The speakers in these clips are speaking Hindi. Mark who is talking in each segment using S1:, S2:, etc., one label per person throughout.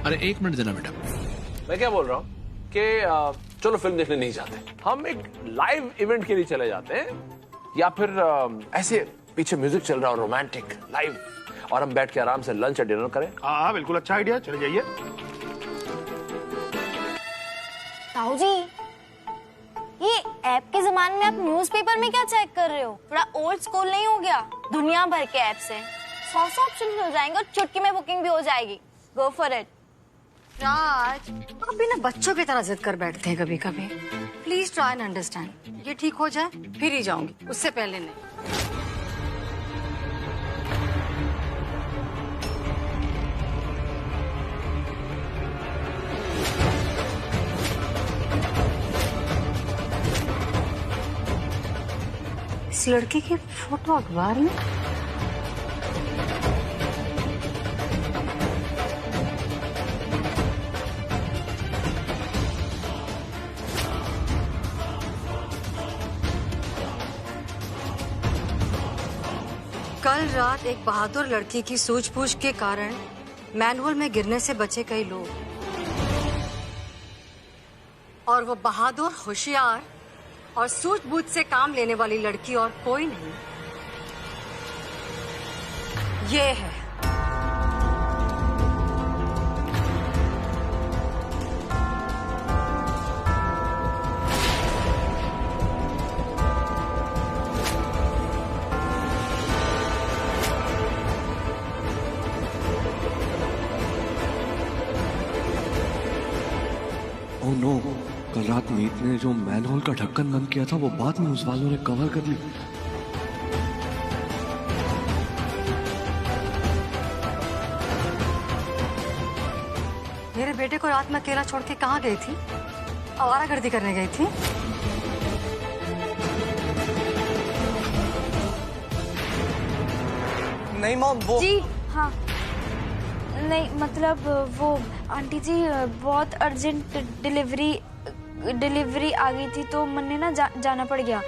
S1: अरे 1 मिनट देना बेटा।
S2: मैं क्या बोल रहा हूँ कि चलो फिल्म देखने नहीं जाते, हम एक लाइव इवेंट के लिए चले जाते हैं, या फिर ऐसे पीछे म्यूजिक चल रहा हो रोमांटिक लाइव, और हम बैठ के आराम से लंच या डिनर करें।
S3: हाँ बिल्कुल अच्छा आइडिया, चले जाइए।
S4: ताऊ जी, ये ऐप के जमाने में आप न्यूज़पेपर में क्या चेक कर रहे हो? थोड़ा ओल्ड स्कूल नहीं हो गया? दुनिया भर के ऐप्स हैं, 100 ऑप्शन मिल जाएंगे और चुटकी में बुकिंग भी हो जाएगी। Go for it.
S5: राज, आप भी ना बच्चों की तरह जिद कर बैठते हैं कभी कभी। Please try and understand. ये ठीक हो जाए फिर ही जाऊंगी, उससे पहले नहीं। इस लड़की की फोटो अखबार में। कल रात एक बहादुर लड़की की सूझबूझ के कारण मैनहोल में गिरने से बचे कई लोग, और वो बहादुर, होशियार और सूझबूझ से काम लेने वाली लड़की और कोई नहीं, ये है।
S6: ओह नो, कल रात मीत ने जो मैनहोल का ढक्कन बंद किया था वो बाद में उस वालों ने कवर कर ली।
S5: मेरे बेटे को रात में अकेला छोड़ के कहाँ गई थी? आवारागर्दी करने गई थी?
S6: नहीं मॉम, वो
S4: जी हाँ, नहीं मतलब वो आंटी जी बहुत अर्जेंट डिलीवरी आ गई थी तो मन ने ना जाना पड़ गया।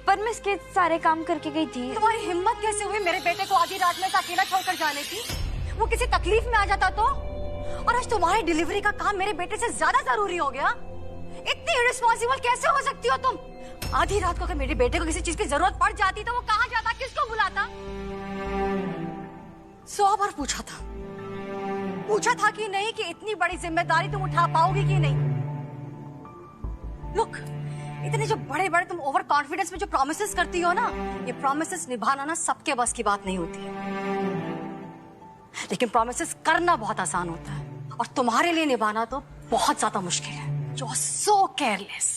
S4: पर मैं इसके सारे काम करके गई थी।
S5: तुम्हारी हिम्मत कैसे हुई मेरे बेटे को आधी रात में अकेला छोड़कर जाने की? वो किसी तकलीफ में आ जाता तो? और आज तुम्हारी डिलीवरी का काम मेरे बेटे से ज्यादा जरूरी हो गया? इतनी इररिस्पॉन्सिबल कैसे हो सकती हो तुम? आधी रात को अगर मेरे बेटे को किसी चीज की जरूरत पड़ जाती तो वो कहाँ जाता, किसको बुलाता? 100 बार पूछा था कि नहीं कि इतनी बड़ी जिम्मेदारी तुम उठा पाओगी कि नहीं। लुक, इतने जो बड़े बड़े तुम ओवर कॉन्फिडेंस में जो प्रॉमिसेस करती हो ना, ये प्रॉमिसेस निभाना ना सबके बस की बात नहीं होती है, लेकिन प्रॉमिसेस करना बहुत आसान होता है, और तुम्हारे लिए निभाना तो बहुत ज्यादा मुश्किल है। You are so careless.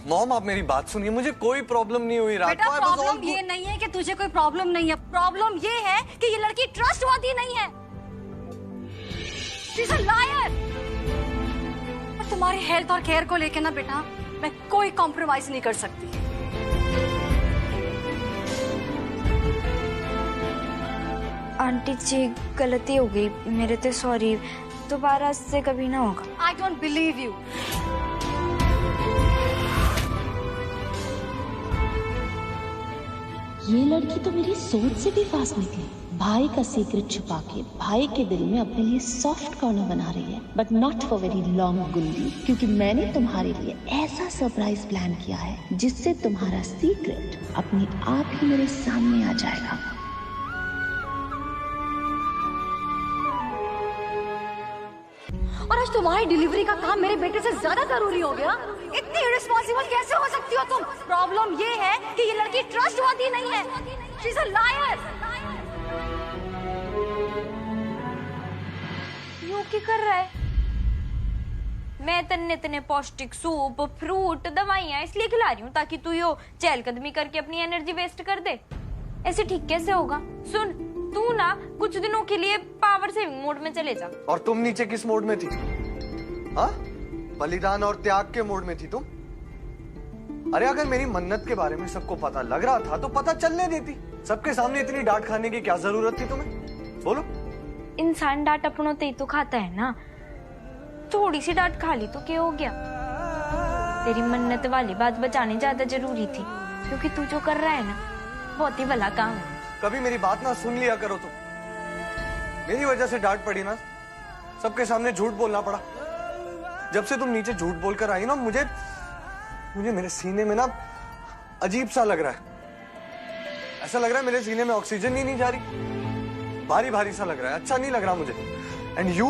S6: Mom आप मेरी बात सुनिए, मुझे कोई प्रॉब्लम नहीं हुई रात
S5: बेटा, प्रॉब्लम ये नहीं है कि तुझे कोई प्रॉब्लम नहीं है, प्रॉब्लम ये है कि ये लड़की ट्रस्टवर्दी नहीं है। She's a liar। और तुम्हारी हेल्थ और केयर को लेके ना बेटा, मैं कोई कॉम्प्रोमाइज नहीं कर सकती।
S4: आंटी जी गलती हो गई मेरे तो, सॉरी, दोबारा से कभी ना होगा।
S5: I don't believe you.
S7: ये लड़की तो मेरी सोच से भी फास्ट निकली। भाई का सीक्रेट छुपा के भाई के दिल में अपने लिए सॉफ्ट कॉर्नर बना रही है, but not for very long गुल्ली, क्योंकि मैंने तुम्हारे लिए ऐसा सरप्राइज प्लान किया है जिससे तुम्हारा सीक्रेट अपने आप ही मेरे सामने आ जाएगा।
S5: और आज तुम्हारी डिलीवरी का काम मेरे बेटे से ज्यादा जरूरी हो गया? इतनी इररिस्पॉन्सिबल कैसे हो सकती हो तुम? प्रॉब्लम ये है कि ये लड़की ट्रस्टवर्दी नहीं है। She is a liar.
S4: You क्या कर रहा है? मैं तन्ने पौष्टिक सूप, फ्रूट, दवाइयाँ इसलिए खिला रही हूँ ताकि तू यो चहलकदमी करके अपनी एनर्जी वेस्ट कर दे। ऐसे ठीक कैसे होगा? सुन, तू ना कुछ दिनों के लिए पावर सेविंग मोड में चले जा।
S6: और तुम नीचे किस मोड में थी? हाँ, बलिदान और त्याग के मोड में थी तुम। अरे अगर मेरी मन्नत के बारे में सबको पता लग रहा था तो पता चलने देती। सबके सामने इतनी डांट खाने की क्या जरूरत थी तुम्हें? बोलो।
S4: इंसान डांट अपनों ते ही तो खाता है ना, थोड़ी सी डांट खा ली तो क्या हो गया? तेरी मन्नत वाली बात बचानी ज्यादा जरूरी थी, क्योंकि तू जो कर रहा है ना बहुत ही भला काम है।
S6: कभी मेरी बात ना सुन लिया करो तुम। मेरी वजह से डांट पड़ी ना, सबके सामने झूठ बोलना पड़ा। जब से तुम नीचे झूठ बोलकर आई ना, मुझे मेरे सीने में ना अजीब सा लग रहा है। ऐसा लग रहा है मेरे सीने में ऑक्सीजन ही नहीं जा रही, भारी भारी सा लग रहा है, अच्छा नहीं लग रहा मुझे। And you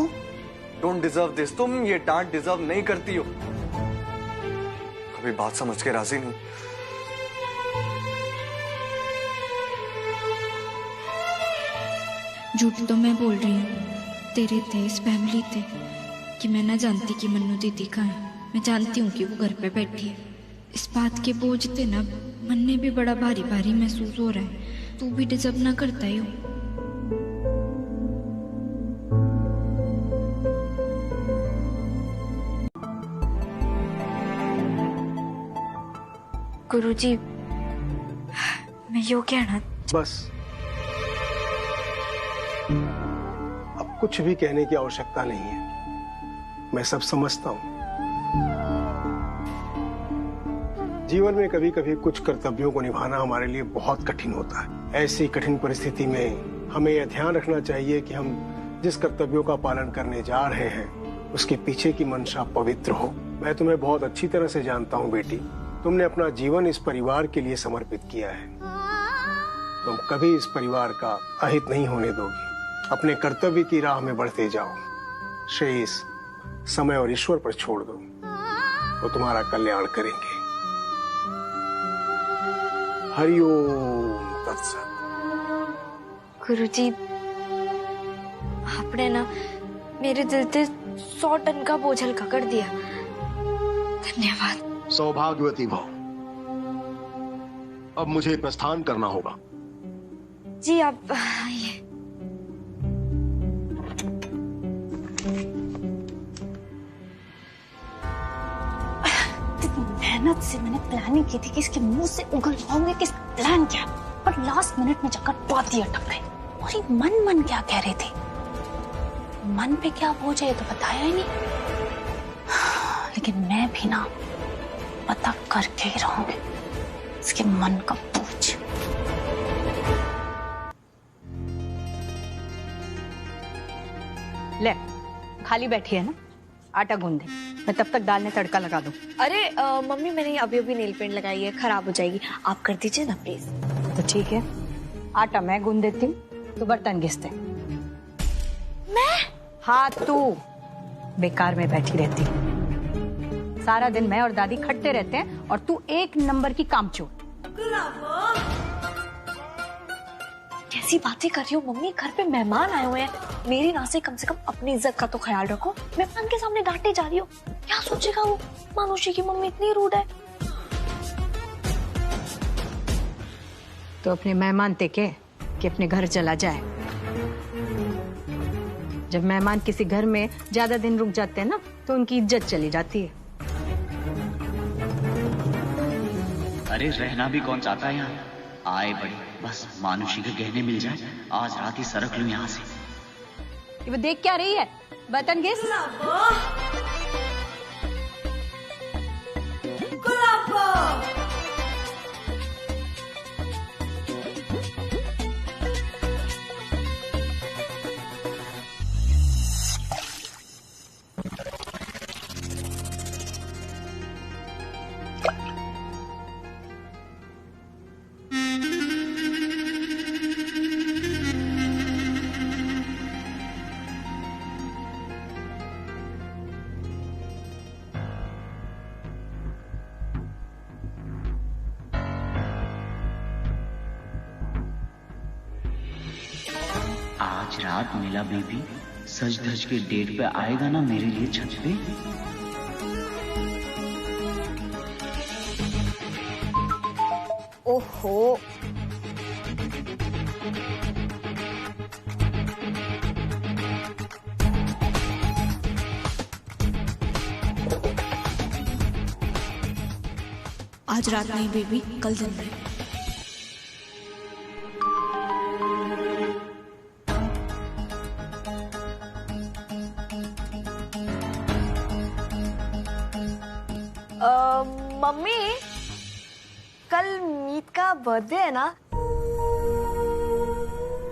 S6: don't deserve this, तुम ये डांट डिजर्व नहीं करती हो। कभी बात समझ के राजी नहीं।
S4: झूठ तो मैं बोल रही हूँ, तेरे थे, इस फैमिली थे, कि मैं ना जानती कि मन्नू दीदी कहाँ है। मैं जानती हूँ कि वो घर पे बैठी है। इस बात के बोझ थे ना, मन में भी बड़ा भारी भारी महसूस हो रहा है। तू भी डिजर्व ना करता ही हो। गुरुजी, मैं यो कहना,
S1: बस अब कुछ भी कहने की आवश्यकता नहीं है। मैं सब समझता हूं। जीवन में कभी कभी कुछ कर्तव्यों को निभाना हमारे लिए बहुत कठिन होता है। ऐसी कठिन परिस्थिति में हमें यह ध्यान रखना चाहिए कि हम जिस कर्तव्यों का पालन करने जा रहे हैं उसके पीछे की मंशा पवित्र हो। मैं तुम्हें बहुत अच्छी तरह से जानता हूं बेटी, तुमने अपना जीवन इस परिवार के लिए समर्पित किया है। तुम कभी इस परिवार का अहित नहीं होने दोगी। अपने कर्तव्य की राह में बढ़ते जाओ। शेष समय और ईश्वर पर छोड़ दो, वो तुम्हारा कल्याण करेंगे। हरिओम तत्सत।
S4: गुरुजी, आपने ना मेरे दिल से 100 टन का बोझ हल्का कर दिया। धन्यवाद।
S1: सौभाग्यवती भव। अब मुझे प्रस्थान करना होगा।
S4: जी आप आइए।
S5: मेहनत से मैंने प्लानिंग की थी कि इसके मुंह से उगलवाऊंगी कि प्लान क्या, पर लास्ट मिनट में जाकर बात ही अटक गई। और ये मन क्या कह रही थी, मन पे क्या बोझ है तो बताया ही नहीं। लेकिन मैं भी ना पता करके ही रहूंगी इसके मन का बोझ।
S8: ले, खाली बैठी है ना, आटा गूंद दे, मैं तब तक दाल में तड़का लगा दूं।
S4: अरे मम्मी, मैंने अभी नेल पेंट लगाई है, खराब हो जाएगी, आप कर दीजिए ना प्लीज।
S8: तो ठीक है, आटा मैं गूंद देती हूँ, तो बर्तन घिस दे।
S4: मैं?
S8: हाँ, तू बेकार में बैठी रहती है। सारा दिन मैं और दादी खटते रहते हैं और तू एक नंबर की कामचोर।
S4: कैसी बातें कर रही हो मम्मी, घर पे मेहमान आए हुए हैं, मेरी ना से कम अपनी इज्जत का तो ख्याल रखो। मेहमान के सामने डांटे जा रही हो, क्या सोचेगा वो, मानुषी की मम्मी इतनी रूड है।
S8: तो अपने मेहमान ते के कि अपने घर चला जाए। जब मेहमान किसी घर में ज्यादा दिन रुक जाते हैं ना, तो उनकी इज्जत चली जाती है।
S9: अरे रहना भी कौन चाहता है यहाँ, आए बड़ी, बस मानुषी के गहने मिल जाए, आज रात ही सरक लूं यहाँ से।
S8: वो देख क्या रही है, बर्तन घिस।
S9: आज रात नीला बेबी सज धज के डेट पे आएगा ना मेरे लिए छत पे।
S5: ओहो,
S4: आज रात नहीं बेबी, कल दिन में। मम्मी, कल मीत का बर्थडे है ना,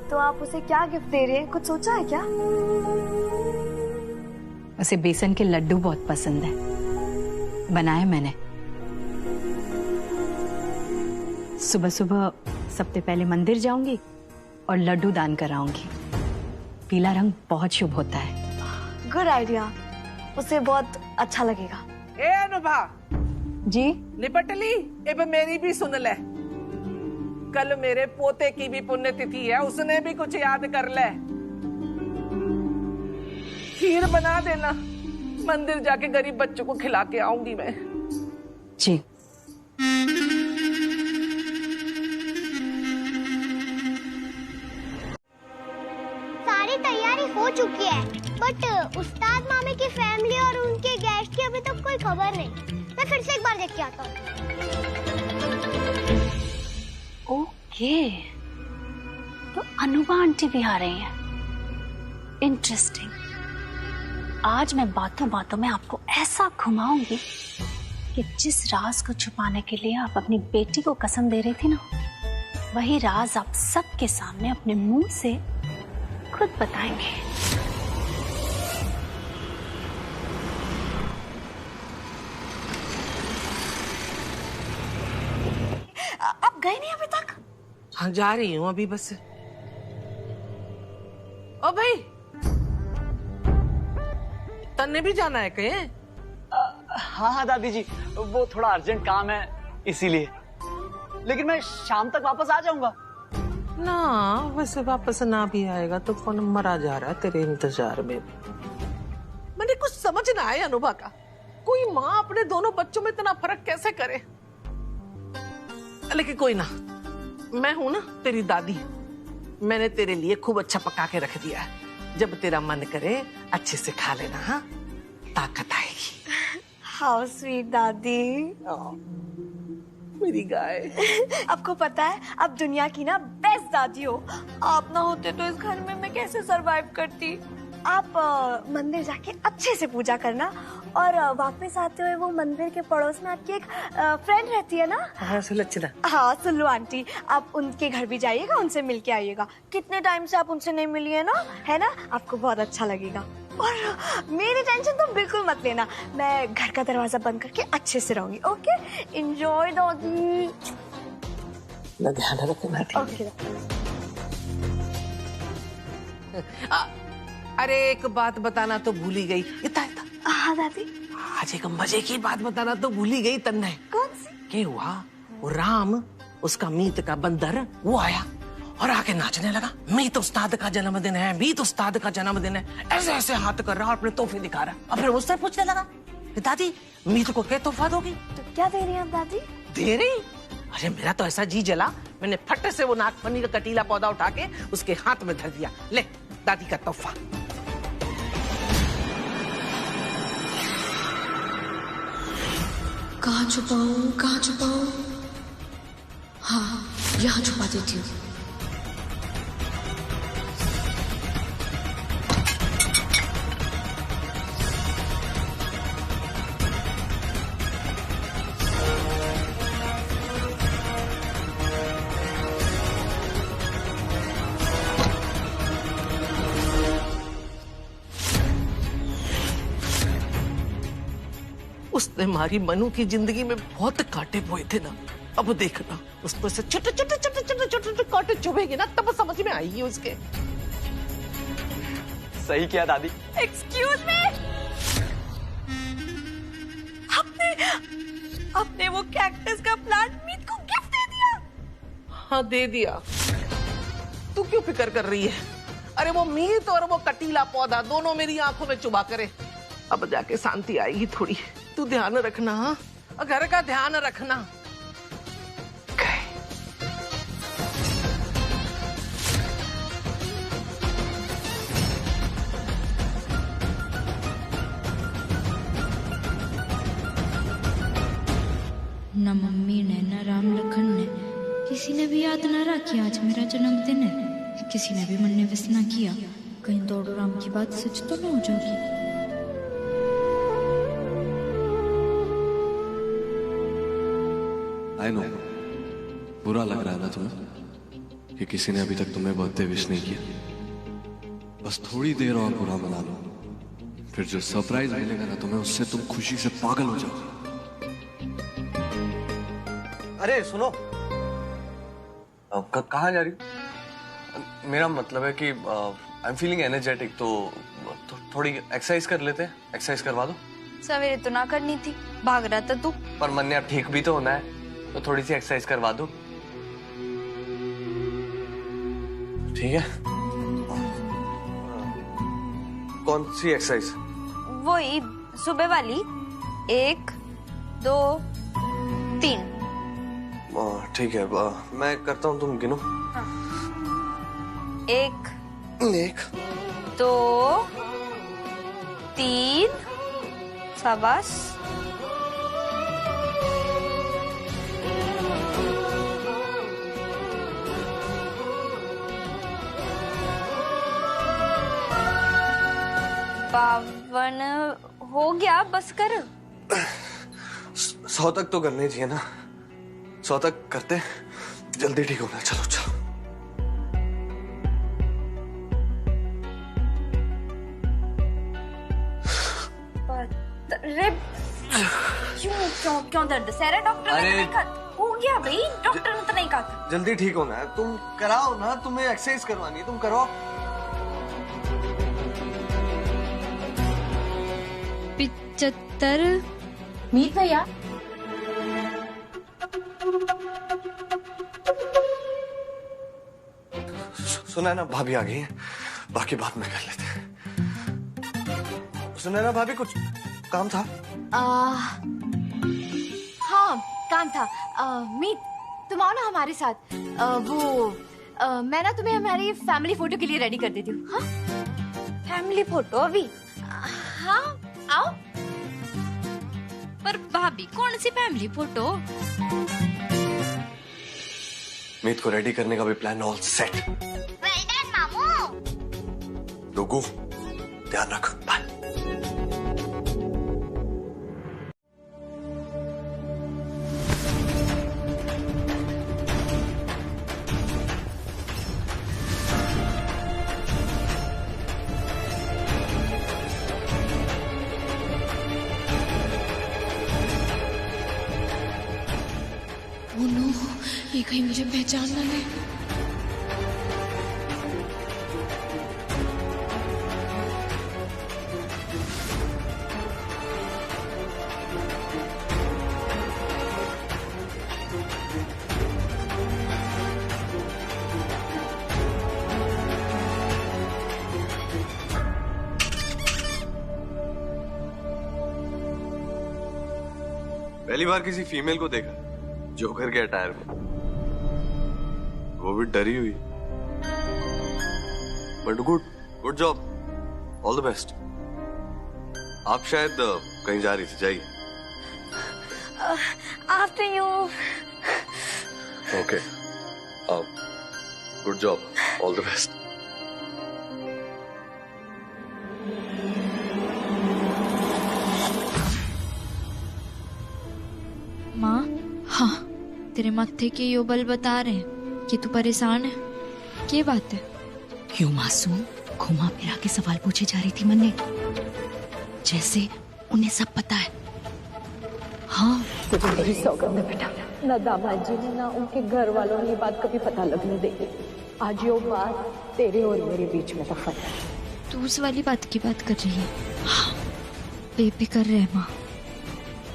S4: तो
S5: तो आप उसे क्या गिफ्ट दे रहे हैं, कुछ सोचा है क्या?
S8: उसे बेसन के लड्डू बहुत पसंद है, बनाए मैंने। सुबह सुबह सबसे पहले मंदिर जाऊंगी और लड्डू दान कराऊंगी। पीला रंग बहुत शुभ होता है।
S5: गुड आइडिया, उसे बहुत अच्छा लगेगा।
S10: ए अनुभा
S8: जी
S10: निपट ली? अब मेरी भी सुन ले, कल मेरे पोते की भी पुण्यतिथि है, उसने भी कुछ याद कर ले। खीर बना देना, मंदिर जाके गरीब बच्चों को खिला के आऊंगी मैं।
S8: जी।
S11: सारी तैयारी हो चुकी है, बट उस्ताद मामे की फैमिली और उनके गेस्ट की अभी तक कोई खबर नहीं। मैं फिर से एक बार देख के आता हूँ।
S7: ओके, तो अनुभा आंटी भी आ रही हैं। इंटरेस्टिंग। आज मैं बातों बातों में आपको ऐसा घुमाऊंगी कि जिस राज को छुपाने के लिए आप अपनी बेटी को कसम दे रही थी ना, वही राज आप सबके सामने अपने मुंह से खुद बताएंगे।
S5: आप गए नहीं अभी तक?
S10: हाँ जा रही हूँ अभी बस। ओ भाई, तन्ने भी जाना है कहीं?
S9: हाँ दादी जी, वो थोड़ा अर्जेंट काम है इसीलिए, लेकिन मैं शाम तक वापस आ जाऊंगा।
S10: ना वैसे वापस ना भी आएगा तो फोन मरा जा रहा है तेरे इंतजार में। मैंने कुछ समझ ना आया अनुभा का, कोई माँ अपने दोनों बच्चों में इतना फर्क कैसे करे? लेकिन कोई ना, मैं हूं ना तेरी दादी, मैंने तेरे लिए खूब अच्छा पका के रख दिया है। जब तेरा मन करे अच्छे से खा लेना, हाँ? ताकत आएगी।
S5: हाउ स्वीट दादी।
S10: मेरी गाय।
S5: आपको पता है आप दुनिया की ना बेस्ट दादी हो। आप ना होते तो इस घर में मैं कैसे सरवाइव करती। आप मंदिर जाके अच्छे से पूजा करना और वापस आते हुए वो मंदिर के पड़ोस में आपकी एक फ्रेंड रहती है ना?
S10: हाँ सुलक्षणा।
S5: हाँ सुल्लू आंटी, आप उनके घर भी जाइएगा, उनसे मिल के आइएगा। कितने टाइम से आप उनसे नहीं मिली है ना? आपको बहुत अच्छा लगेगा। और मेरी टेंशन तो बिल्कुल मत लेना, मैं घर का दरवाजा बंद करके अच्छे से रहूंगी। ओके, एंजॉय दादी।
S10: ना ध्यान रखना।
S5: ओके।
S10: अरे एक बात बताना तो भूल ही गई। इतना
S5: हाँ दादी।
S10: आज एक मजे की बात बताना तो भूल ही गई तन्ने।
S5: कौन सी?
S10: क्या हुआ, वो राम उसका मीत का बंदर वो आया और आके नाचने लगा। मीत उस्ताद का जन्मदिन है, मीत उस्ताद का जन्मदिन है, ऐसे ऐसे हाथ कर रहा और अपने तोहफे दिखा रहा। और फिर मुझसे पूछने लगा, दादी मीत को क्या तोहफा दोगी?
S5: तो क्या दे रही हैं आप दादी?
S10: दे रही? अरे मेरा तो ऐसा जी जला, मैंने फट से वो नागफनी का कटीला पौधा उठा के उसके हाथ में धर दिया। ले दादी का तोहफा।
S12: कहाँ छुपाऊं? हाँ, यहाँ छुपा देती हूँ।
S10: उसने हमारी मनु की जिंदगी में बहुत कांटे बोए थे ना, अब देखना उसको से छोटे छोटे कांटे चुभेंगे ना, तब समझ में आएगी उसके।
S9: सही किया दादी।
S5: एक्सक्यूज मी, आपने वो कैक्टस का प्लांट मीत को गिफ्ट दे दिया?
S10: हाँ दे दिया। तू क्यों फिक्र कर रही है? अरे वो मीत और वो कटीला पौधा दोनों मेरी आंखों में चुभा करे, अब जाके शांति आएगी थोड़ी। तू ध्यान रखना, हाँ? घर का ध्यान रखना।
S12: न मम्मी ने न राम लखन ने किसी ने भी याद न रखी आज मेरा जन्मदिन है। किसी ने भी मन ने विश ना किया, कहीं दौड़ो राम की बात सच तो न हो जाएगी।
S13: आई नो, बुरा लग रहा है ना तुम्हें,
S6: कि किसी ने अभी तक तुम्हें बर्थडे विश नहीं किया। बस थोड़ी देर और बुरा मना लो, फिर जो सरप्राइज मिलेगा ना तुम्हें, उससे तुम खुशी से पागल हो जाओ। अरे सुनो, कहाँ जा रही हो? मेरा मतलब है कि आई एम फीलिंग एनर्जेटिक, तो थोड़ी एक्सरसाइज कर लेते हैं। एक्सरसाइज करवा दो।
S4: सवेरे तो ना करनी थी, भाग रहा था तू।
S6: पर मन ने अब ठीक भी तो होना है, तो थोड़ी सी एक्सरसाइज करवा दो। ठीक है। कौन सी एक्सरसाइज?
S4: वही सुबह वाली, 1 2 3।
S6: ठीक है, मैं करता हूँ, तुम गिनो।
S4: 1 2 3। शाबाश। बावन हो गया, बस कर।
S6: 100 तक तो करने चाहिए ना। 100 तक करते, जल्दी ठीक होना। चलो चलो।
S4: अरे क्यों दर्द से रहा? डॉक्टर ने नहीं कहा। हो गया भाई, डॉक्टर ने तो नहीं कहा।
S6: जल्दी ठीक होना है, तुम कराओ ना, तुम्हें एक्सरसाइज करवानी है, तुम कराओ।
S12: 75।
S7: मीत भैया,
S6: सुना ना, भाभी आ गई है, बाकी बात में कर लेते हैं। सुना ना भाभी, कुछ काम था?
S5: हाँ काम था। मीत, तुम आओ ना हमारे साथ। मैं ना तुम्हें हमारी फैमिली फोटो के लिए रेडी कर देती हूँ। हाँ,
S4: फैमिली फोटो अभी?
S5: हाँ आओ।
S12: पर भाभी, कौन सी फैमिली फोटो?
S6: मीत को रेडी करने का भी plan all set.
S11: Well done मामू।
S6: लोगों, ध्यान रख। बाय।
S12: ओह नो, ये कहीं मुझे पहचान ना ले।
S6: पहली बार किसी फीमेल को देखा जोकर के अटायर में, वो भी डरी हुई। But good job, all the best. आप शायद कहीं जा रही थी, जाइए।
S4: After you.
S6: Okay, good job, all the best.
S12: माँ, हाँ, तेरे माथे के यो बल बता रहे हैं कि तू परेशान है। क्या बात है?
S7: क्यों मासूम घुमा फिरा के सवाल पूछे जा रही थी मन्ने, जैसे उन्हें सब पता है। हाँ,
S13: तुझे मेरी सौगंध है बेटा, ना दामाद जी ने ना उनके घर वालों ने ये बात कभी पता लगने देगी। आज यो बात तेरे और मेरे बीच में दफन है।
S12: तू उस वाली बात की बात कर रही है? हाँ, बेफिक्र रह माँ,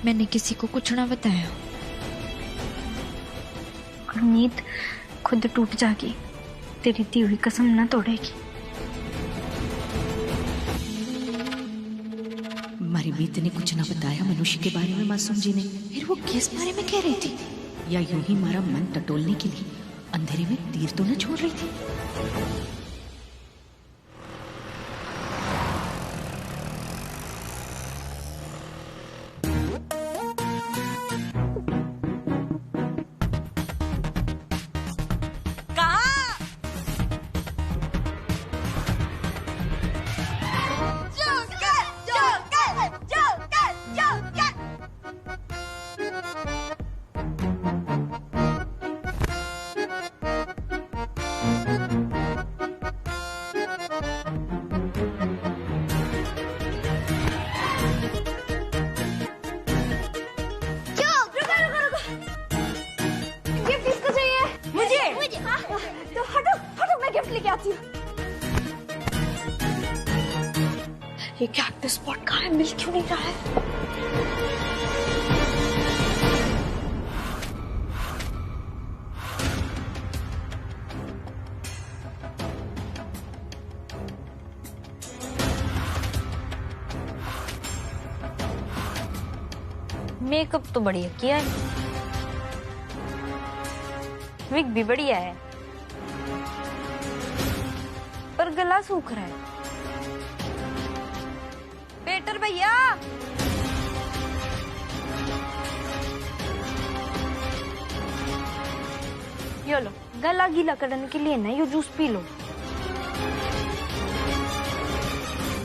S12: मैंने किसी को कुछ ना बताया।
S4: उम्मीद खुद टूट जाएगी, तेरी दी हुई कसम न तोड़ेगी।
S7: हमारी मीत ने कुछ ना बताया मनुष्य के बारे में मासूम जी ने, फिर वो किस बारे में कह रही थी? या यूं ही हमारा मन टटोलने के लिए अंधेरे में तीर तो न छोड़ रही थी?
S13: ये कैक्टस पॉट कहाँ है? मिल क्यों नहीं रहा है?
S4: मेकअप तो बढ़िया किया है, विग भी बढ़िया है, पर गला सूख रहा है। वेटर भैया, ये लो, गला गीला करने के लिए ना ये जूस पी लो।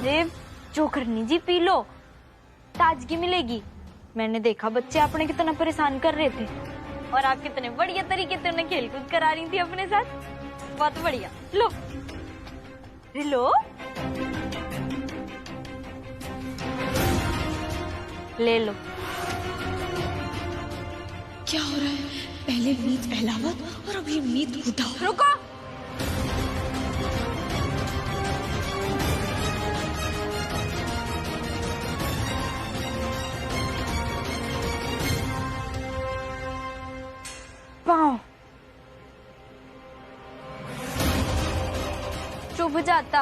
S4: देव चोखरनी जी पी लो, ताजगी मिलेगी। मैंने देखा बच्चे अपने कितना परेशान कर रहे थे और आप कितने बढ़िया तरीके से उन्हें खेल कूद करा रही थी अपने साथ। बहुत बढ़िया। लो लो, ले लो।
S13: क्या हो रहा है? पहले मीत अहलावत और अब ये मीत उठाओ।
S4: रुको, पाँव चुभ जाता।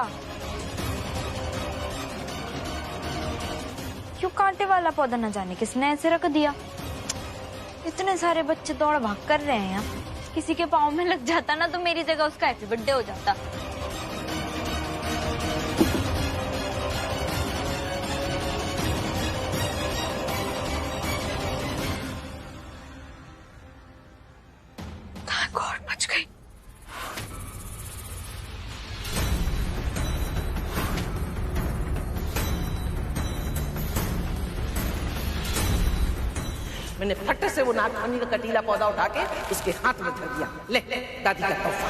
S4: क्यों कांटे वाला पौधा न जाने किसने ऐसे रख दिया। इतने सारे बच्चे दौड़ भाग कर रहे हैं, किसी के पाँव में लग जाता ना तो मेरी जगह उसका हैप्पी बर्थडे हो जाता।
S13: बच गई।
S10: मैंने फट से वो नागफनी का कटीला पौधा उठा के उसके हाथ में धर दिया। ले दादी का तोहफा।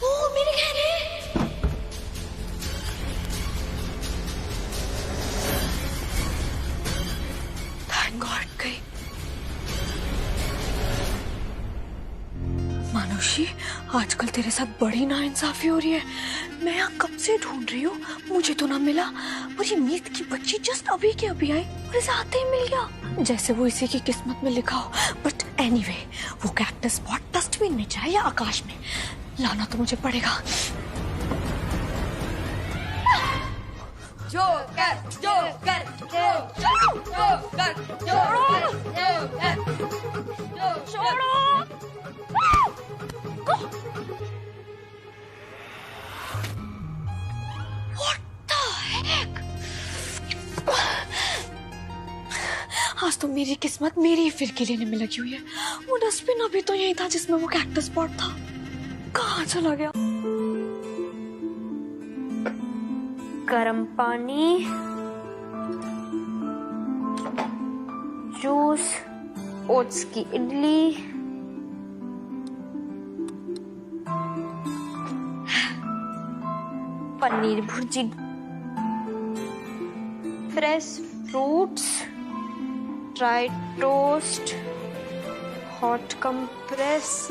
S13: ओ मेरे गहने। थैंक गॉड गई। मानुषी, आजकल तेरे साथ बड़ी नाइंसाफी हो रही है। मैं यहाँ कब से ढूंढ रही हूँ, मुझे तो ना मिला। और ये मीत की बच्ची जस्ट अभी के अभी आई और इसे आते ही मिल गया, जैसे वो इसी की किस्मत में लिखा हो। बट एनीवे, वो कैक्टस पॉट डस्टबिन में जाए या आकाश में, लाना तो मुझे पड़ेगा।
S4: Joker, joker, joker, joker, joker, छोड़ो।
S13: आज तो मेरी किस्मत मेरी ही फिरकी लेने में लगी हुई है। वो डस्टबिन अभी तो यही था जिसमें वो कैक्टस पॉट था, कहाँ चला गया?
S4: गरम पानी, जूस, ओट्स की idli, paneer bhurji, fresh fruits, dry toast, hot compress.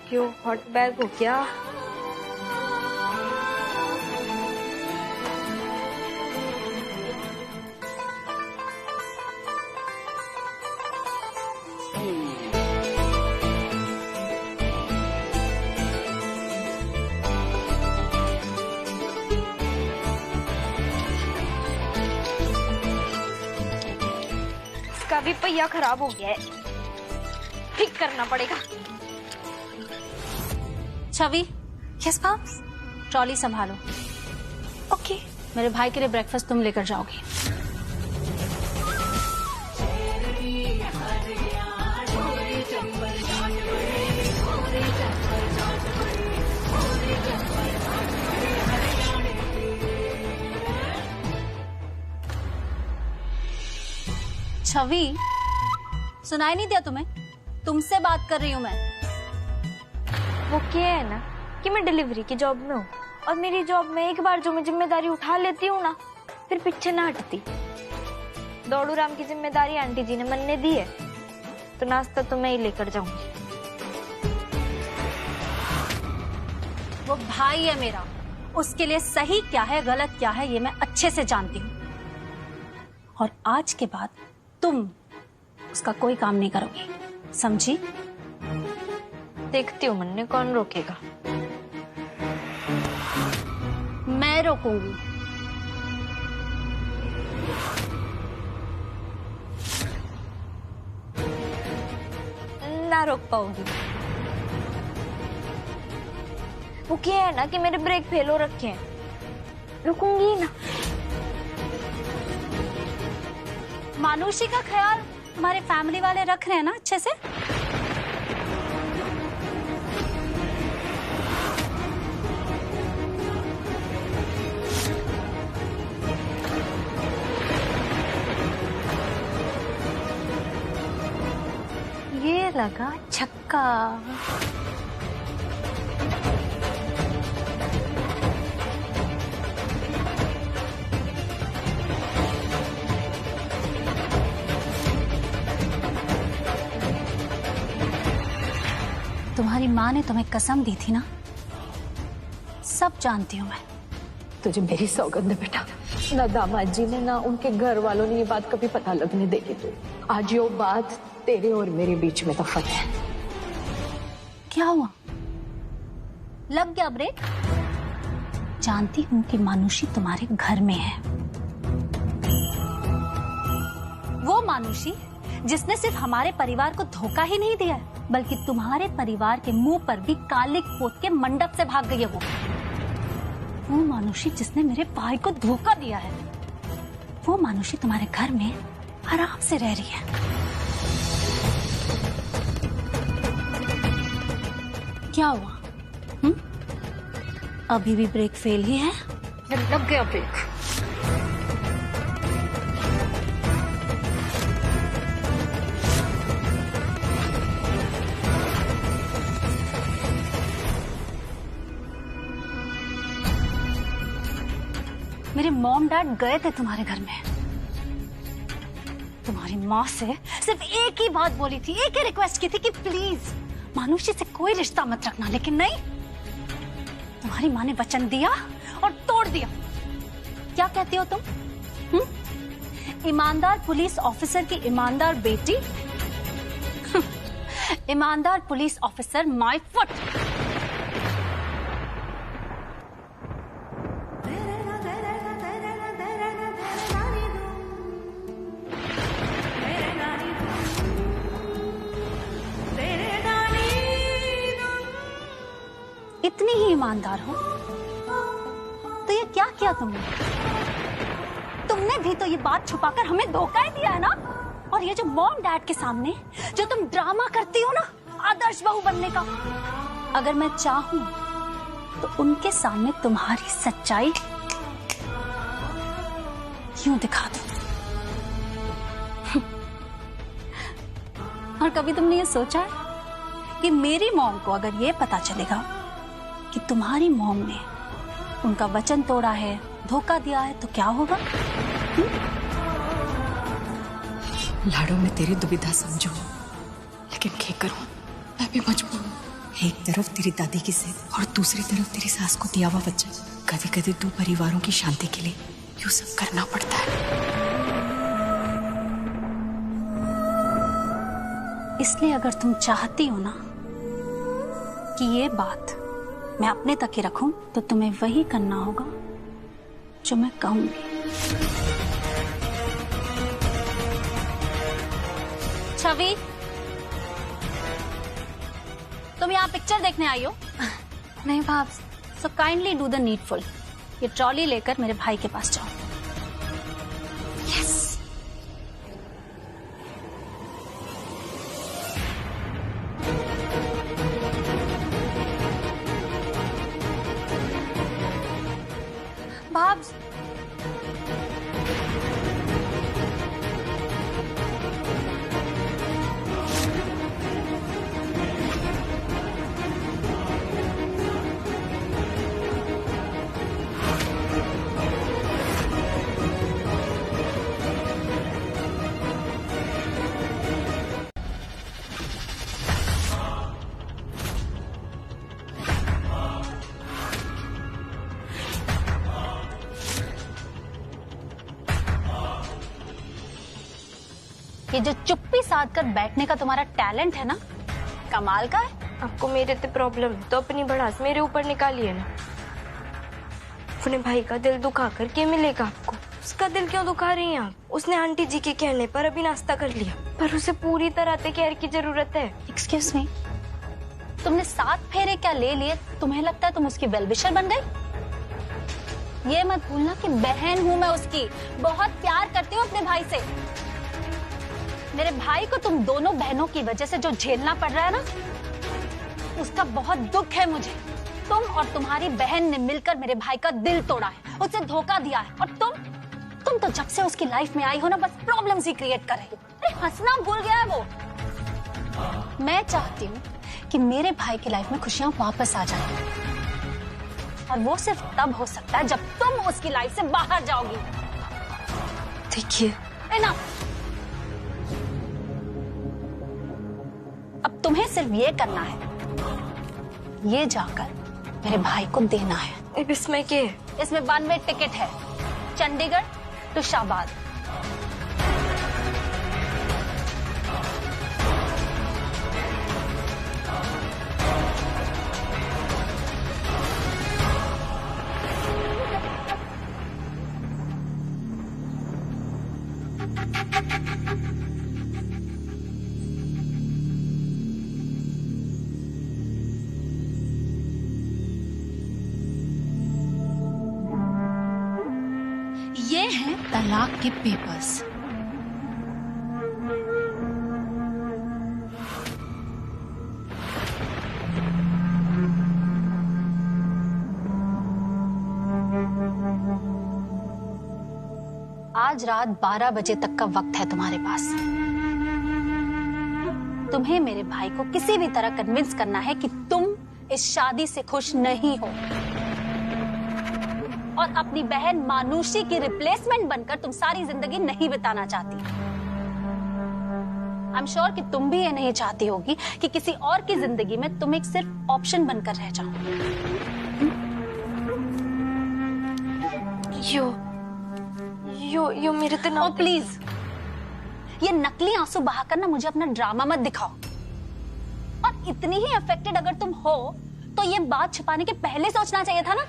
S4: क्यों हॉट बैग हो क्या? भी पहिया खराब हो गया है, ठीक करना पड़ेगा।
S14: छवि, यस मैम, ट्रॉली संभालो। ओके, मेरे भाई के लिए ब्रेकफास्ट तुम लेकर जाओगी। छवि, सुनाई नहीं दिया तुम्हें? तुमसे बात कर रही हूँ मैं।
S4: वो क्या है ना कि मैं डिलीवरी की जॉब में हूँ और मेरी जॉब में एक बार जो मैं जिम्मेदारी उठा लेती हूँ ना, फिर पीछे ना हटती। दौड़ू राम की जिम्मेदारी आंटी जी ने मन ने दी है, तो नाश्ता तो मैं ही लेकर जाऊंगी।
S14: वो भाई है मेरा, उसके लिए सही क्या है गलत क्या है ये मैं अच्छे से जानती हूँ। और आज के बाद तुम उसका कोई काम नहीं करोगी, समझी?
S4: देखती हूँ मन्ने, कौन रोकेगा?
S14: मैं रोकूंगी।
S4: ना रोक पाऊंगी। वो क्या है ना कि मेरे ब्रेक फेल हो रखे हैं, रुकूंगी ना।
S14: मानुषी का ख्याल हमारे फैमिली वाले रख रहे हैं ना अच्छे से? ये लगा छक्का। तुम्हारी माँ ने तुम्हें कसम दी थी ना, सब जानती हूँ मैं।
S13: तुझे मेरी सौगंध है बेटा, ना दामाद जी ने ना उनके घर वालों ने ये बात कभी पता लगने देगी। तू आज ये बात तेरे और मेरे बीच में तफत है।
S14: क्या हुआ? लग गया ब्रेक? जानती हूँ कि मानुषी तुम्हारे घर में है। वो मानुषी जिसने सिर्फ हमारे परिवार को धोखा ही नहीं दिया है, बल्कि तुम्हारे परिवार के मुंह पर भी कालिक पोत के मंडप से भाग गई है। वो मानुषी जिसने मेरे भाई को धोखा दिया है, वो मानुषी तुम्हारे घर में आराम से रह रही है। क्या हुआ? अभी भी ब्रेक फेल ही है?
S13: लग गया ब्रेक।
S14: मेरे मॉम डैड गए थे तुम्हारे घर में। तुम्हारी माँ से सिर्फ एक ही बात बोली थी, एक ही रिक्वेस्ट की थी कि प्लीज मानुषी से कोई रिश्ता मत रखना, लेकिन नहीं, तुम्हारी माँ ने वचन दिया और तोड़ दिया। क्या कहती हो तुम? ईमानदार पुलिस ऑफिसर की ईमानदार बेटी, ईमानदार पुलिस ऑफिसर माय फुट। इतनी ही ईमानदार हो तो ये क्या किया तुमने? तुमने भी तो ये बात छुपाकर हमें धोखा ही दिया है ना। और ये जो मॉम डैड के सामने जो तुम ड्रामा करती हो ना आदर्श बहू बनने का, अगर मैं चाहूं तो उनके सामने तुम्हारी सच्चाई क्यों दिखा दूं? और कभी तुमने ये सोचा है कि मेरी मॉम को अगर ये पता चलेगा कि तुम्हारी मॉम ने उनका वचन तोड़ा है, धोखा दिया है, तो क्या होगा?
S13: लाडो में तेरी दुविधा समझो, लेकिन क्या करूं, मैं भी मजबूर हूं। एक तरफ तेरी दादी की जिद और दूसरी तरफ तेरी सास को दिया हुआ वचन। कभी कभी दो परिवारों की शांति के लिए यूं सब करना पड़ता है।
S14: इसलिए अगर तुम चाहती हो ना कि ये बात मैं अपने तक ही रखूं, तो तुम्हें वही करना होगा जो मैं कहूंगी। छवि, तुम यहाँ पिक्चर देखने आई हो? नहीं भाभ। So kindly do the needful. ये ट्रॉली लेकर मेरे भाई के पास जाओ। यस। भाभ, ये जो चुप्पी साध कर बैठने का तुम्हारा टैलेंट है ना, कमाल का है।
S4: आपको मेरे से प्रॉब्लम है तो अपनी भड़ास मेरे ऊपर निकालिए ना। अपने भाई का दिल दुखा कर क्या मिलेगा आपको? उसका दिल क्यों दुखा रही हैं आप? उसने आंटी जी के कहने पर अभी नाश्ता कर लिया, पर उसे पूरी तरह से केयर की जरूरत है।
S14: एक्सक्यूज मी, तुमने 7 फेरे क्या ले लिए, तुम्हें लगता है तुम उसकी वेलविशर बन गई? ये मत भूलना कि बहन हूं मैं उसकी, बहुत प्यार करती हूँ अपने भाई से। मेरे भाई को तुम दोनों बहनों की वजह से जो झेलना पड़ रहा है ना, उसका बहुत दुख है मुझे। तुम और तुम्हारी बहन ने मिलकर मेरे भाई का दिल तोड़ा है, उसे धोखा दिया है, और तुम तो जब से उसकी लाइफ में आई हो ना, बस प्रॉब्लम्स ही क्रिएट कर रही हो। अरे हंसना भूल गया है वो। मैं चाहती हूँ कि मेरे भाई की लाइफ में खुशियां वापस आ जाएं, और वो सिर्फ तब हो सकता है जब तुम उसकी लाइफ से बाहर जाओगी।
S4: देखिए
S14: ना, अब तुम्हें सिर्फ ये करना है, ये जाकर मेरे भाई को देना है।
S4: इसमें क्या?
S14: इसमें 1 वे टिकट है, चंडीगढ़ टू शाहबाद।
S7: ये हैं तलाक के पेपर्स।
S14: आज रात 12 बजे तक का वक्त है तुम्हारे पास। तुम्हें मेरे भाई को किसी भी तरह कन्विंस करना है कि तुम इस शादी से खुश नहीं हो, और अपनी बहन मानुषी की रिप्लेसमेंट बनकर तुम सारी जिंदगी नहीं बिताना चाहती। आई एम श्योर कि तुम भी ये नहीं चाहती होगी कि किसी और की जिंदगी में तुम एक सिर्फ ऑप्शन बनकर रह जाओ।
S4: यो मेरे तो ना।
S14: प्लीज, ये नकली आंसू बहाकर ना मुझे अपना ड्रामा मत दिखाओ। और इतनी ही अफेक्टेड अगर तुम हो तो ये बात छिपाने के पहले सोचना चाहिए था ना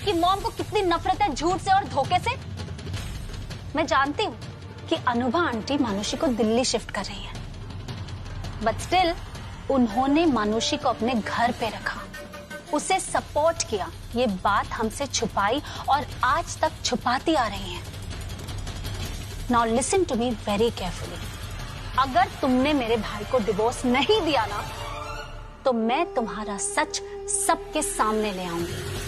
S14: कि मॉम को कितनी नफरत है झूठ से और धोखे से। मैं जानती हूँ कि अनुभा आंटी मानुषी को दिल्ली शिफ्ट कर रही है, बट स्टिल उन्होंने मानुषी को अपने घर पे रखा, उसे सपोर्ट किया, ये बात हमसे छुपाई और आज तक छुपाती आ रही है। Now listen to me very carefully. अगर तुमने मेरे भाई को डिवोर्स नहीं दिया ना, तो मैं तुम्हारा सच सबके सामने ले आऊंगी।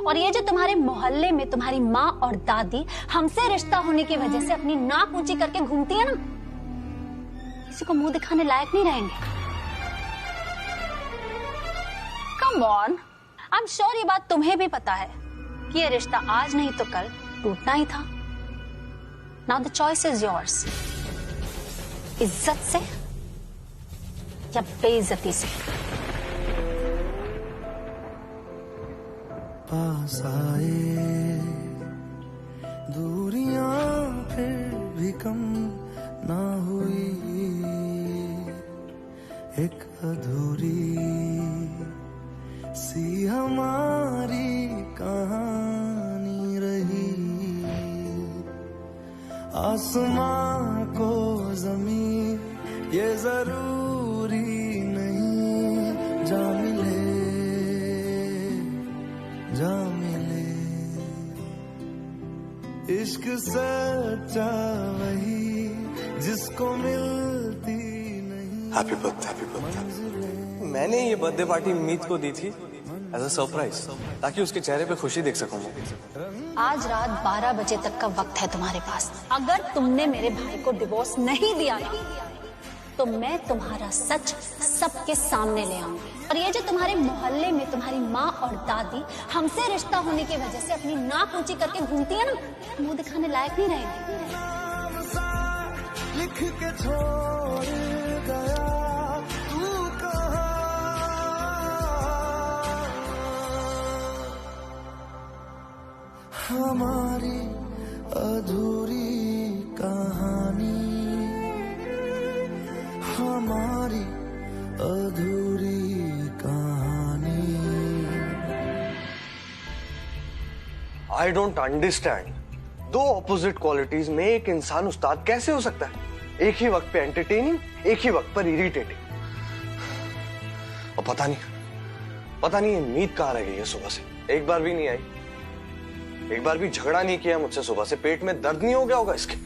S14: और ये जो तुम्हारे मोहल्ले में तुम्हारी माँ और दादी हमसे रिश्ता होने की वजह से अपनी नाक ऊंची करके घूमती है ना, किसी को मुंह दिखाने लायक नहीं रहेंगे। Come on, I am sure ये बात तुम्हें भी पता है कि ये रिश्ता आज नहीं तो कल टूटना ही था। Now the choice is yours, इज्जत से या बेइज्जती से।
S15: पास आए दूरियां फिर भी कम ना हुई, एक अधूरी सी हमारी कहानी रही। आसमां को ज़मीन ये जरूरी नहीं, जा मिले जा मिले। इश्क सच्चा वही जिसको मिलती नहीं।
S6: Happy birthday, happy birthday. मैंने ये बर्थडे पार्टी मीत को दी थी एज अ सरप्राइज, ताकि उसके चेहरे पे खुशी देख सकूं।
S14: आज रात 12 बजे तक का वक्त है तुम्हारे पास। अगर तुमने मेरे भाई को डिवोर्स नहीं दिया ना, तो मैं तुम्हारा सच सबके सामने ले आऊंगी। और ये जो तुम्हारे मोहल्ले में तुम्हारी माँ और दादी हमसे रिश्ता होने की वजह से अपनी नाक ऊंची करके घूमती है ना, मुंह दिखाने लायक नहीं रहेंगे।
S15: लिख के छोड़ गया तू कहाँ, हमारी अधूरी
S6: आई डोंट अंडरस्टैंड, दो ऑपोजिट क्वालिटीज में एक इंसान उस्ताद कैसे हो सकता है? एक ही वक्त पे एंटरटेनिंग, एक ही वक्त पर इरिटेटिंग। और पता नहीं ये मीत कहाँ रह गई है सुबह से, एक बार भी नहीं आई, एक बार भी झगड़ा नहीं किया मुझसे सुबह से। पेट में दर्द नहीं हो गया होगा इसके?